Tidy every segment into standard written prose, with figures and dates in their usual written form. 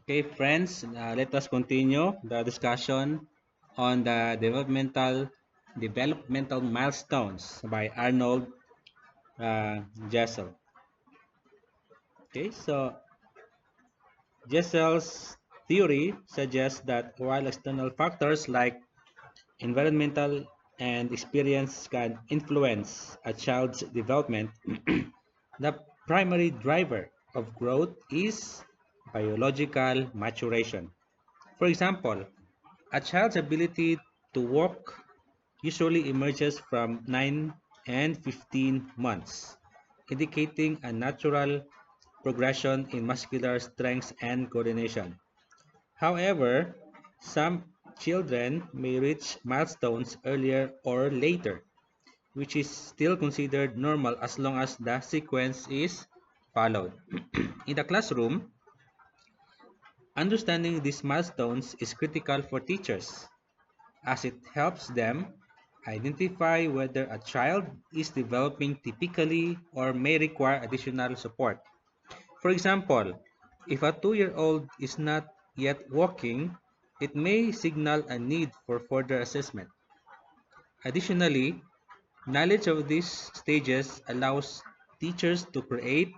Okay, friends, let us continue the discussion on the developmental milestones by Arnold Jessel. Okay, so Jessel's theory suggests that while external factors like environmental and experience can influence a child's development, the primary driver of growth is biological maturation. For example, a child's ability to walk usually emerges from 9 and 15 months, indicating a natural progression in muscular strength and coordination. However, some children may reach milestones earlier or later, which is still considered normal as long as the sequence is followed. In the classroom, understanding these milestones is critical for teachers as it helps them identify whether a child is developing typically or may require additional support. For example, if a 2-year-old is not yet walking, it may signal a need for further assessment. Additionally, knowledge of these stages allows teachers to create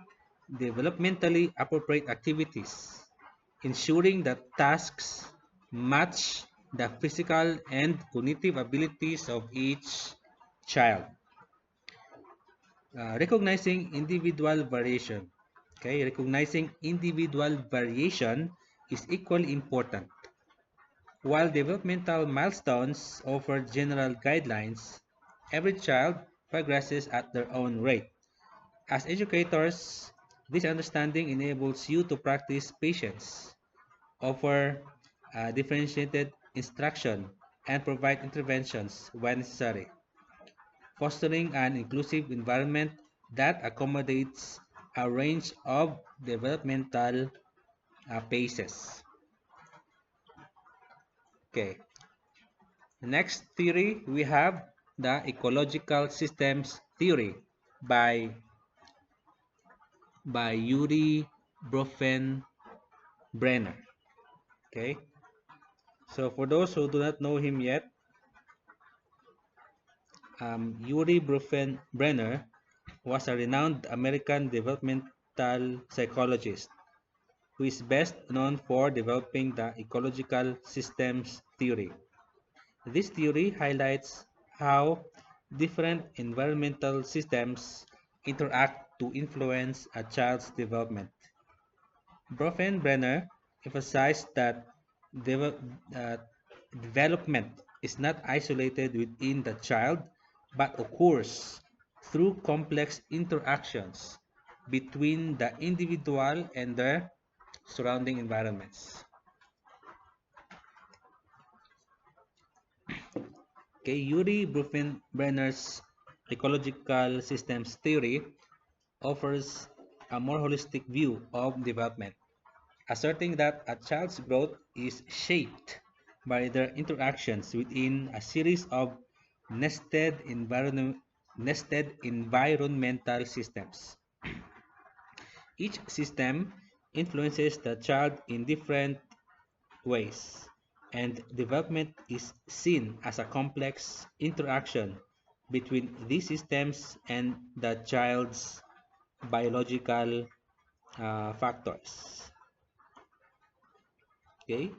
developmentally appropriate activities, ensuring that tasks match the physical and cognitive abilities of each child. Recognizing individual variation. Okay, recognizing individual variation is equally important. While developmental milestones offer general guidelines, every child progresses at their own rate. As educators, this understanding enables you to practice patience, offer differentiated instruction, and provide interventions when necessary, fostering an inclusive environment that accommodates a range of developmental paces. Okay, the next theory we have the ecological systems theory by Yuri Bronfenbrenner. Okay, so for those who do not know him yet, Yuri Bronfenbrenner was a renowned American developmental psychologist who is best known for developing the ecological systems theory. This theory highlights how different environmental systems interact to influence a child's development. Bronfenbrenner emphasized that deve- uh, development is not isolated within the child but occurs through complex interactions between the individual and their surrounding environments. Okay, Yuri Bronfenbrenner's ecological systems theory offers a more holistic view of development, asserting that a child's growth is shaped by their interactions within a series of nested, nested environmental systems. Each system influences the child in different ways, and development is seen as a complex interaction between these systems and the child's biological factors. Okay,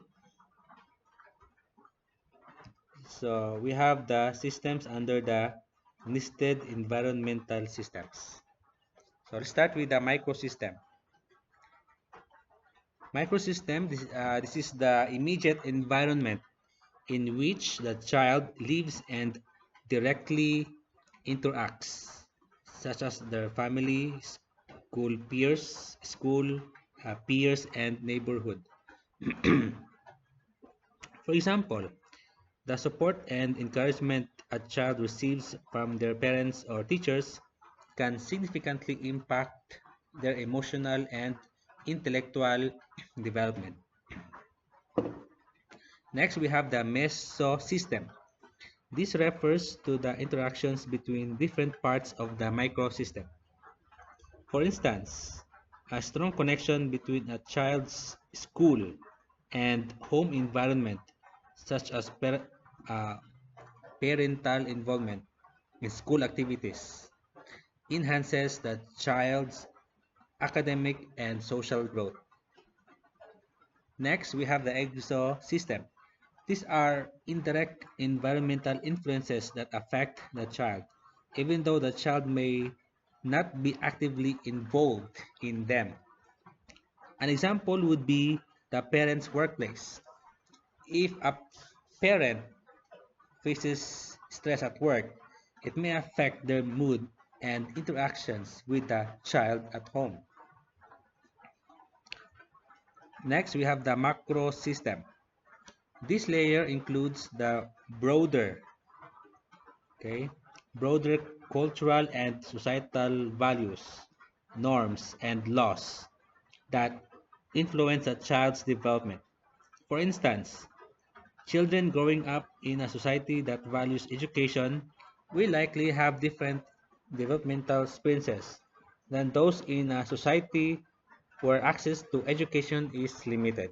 so we have the systems under the nested environmental systems. So let's start with the microsystem. Microsystem, this is the immediate environment in which the child lives and directly interacts, such as their family, school peers, and neighborhood. For example, the support and encouragement a child receives from their parents or teachers can significantly impact their emotional and intellectual development. Next, we have the mesosystem. This refers to the interactions between different parts of the microsystem. For instance, a strong connection between a child's school and home environment, such as uh, parental involvement in school activities, enhances the child's academic and social growth. Next, we have the exo system. These are indirect environmental influences that affect the child, even though the child may not be actively involved in them. An example would be the parent's workplace. If a parent faces stress at work, it may affect their mood and interactions with the child at home. Next, we have the macro system. This layer includes the broader, okay, broader cultural and societal values, norms, and laws that influence a child's development. For instance, children growing up in a society that values education will likely have different developmental experiences than those in a society where access to education is limited.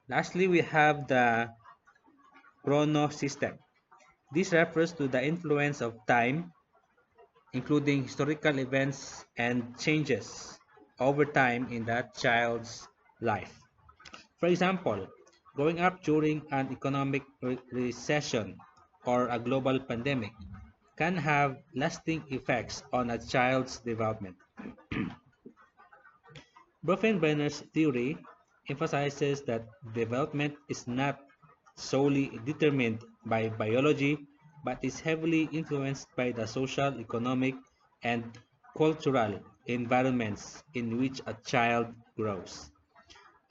Lastly, we have the chrono system. This refers to the influence of time, including historical events and changes over time in that child's life. For example, growing up during an economic recession or a global pandemic can have lasting effects on a child's development. Bronfenbrenner's theory emphasizes that development is not solely determined by biology but is heavily influenced by the social, economic, and cultural environments in which a child grows.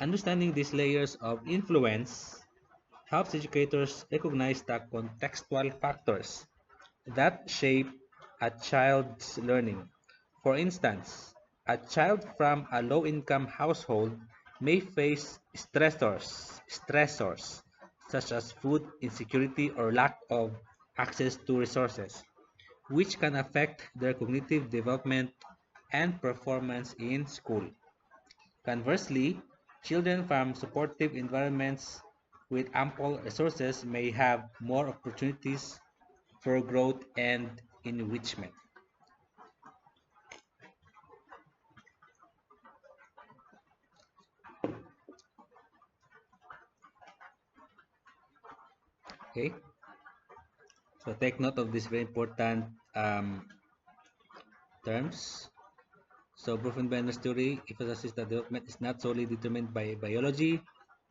Understanding these layers of influence helps educators recognize the contextual factors that shape a child's learning. For instance, a child from a low-income household may face stressors such as food insecurity or lack of access to resources, which can affect their cognitive development and performance in school. Conversely, children from supportive environments with ample resources may have more opportunities for growth and enrichment. Okay, so take note of these very important terms. So Bronfenbrenner's theory emphasizes that development is not solely determined by biology,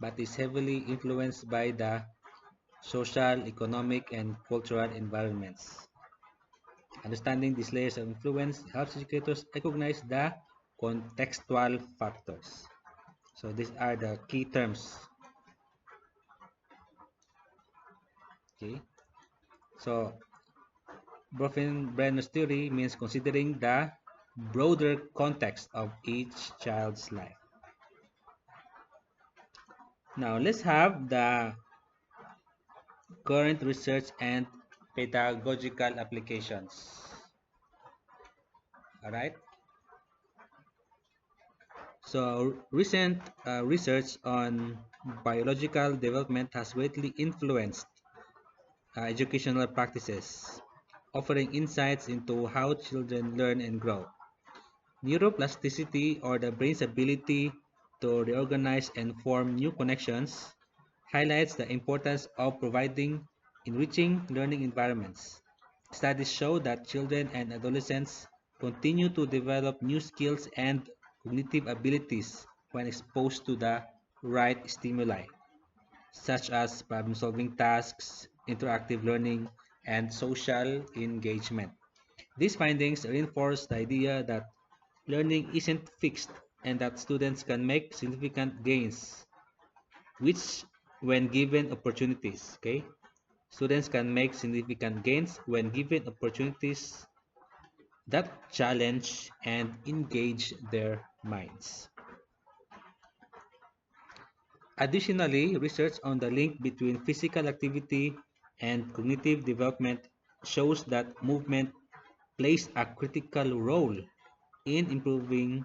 but is heavily influenced by the social, economic, and cultural environments. Understanding these layers of influence helps educators recognize the contextual factors. So these are the key terms. Okay. So Bronfenbrenner's theory means considering the broader context of each child's life. Now let's have the current research and pedagogical applications. All right. So recent research on biological development has greatly influenced educational practices, offering insights into how children learn and grow. Neuroplasticity, or the brain's ability to reorganize and form new connections, highlights the importance of providing enriching learning environments. Studies show that children and adolescents continue to develop new skills and cognitive abilities when exposed to the right stimuli, such as problem-solving tasks, interactive learning, and social engagement. These findings reinforce the idea that learning isn't fixed and that students can make significant gains, which when given opportunities, okay? Students can make significant gains when given opportunities that challenge and engage their minds. Additionally, research on the link between physical activity and cognitive development shows that movement plays a critical role in improving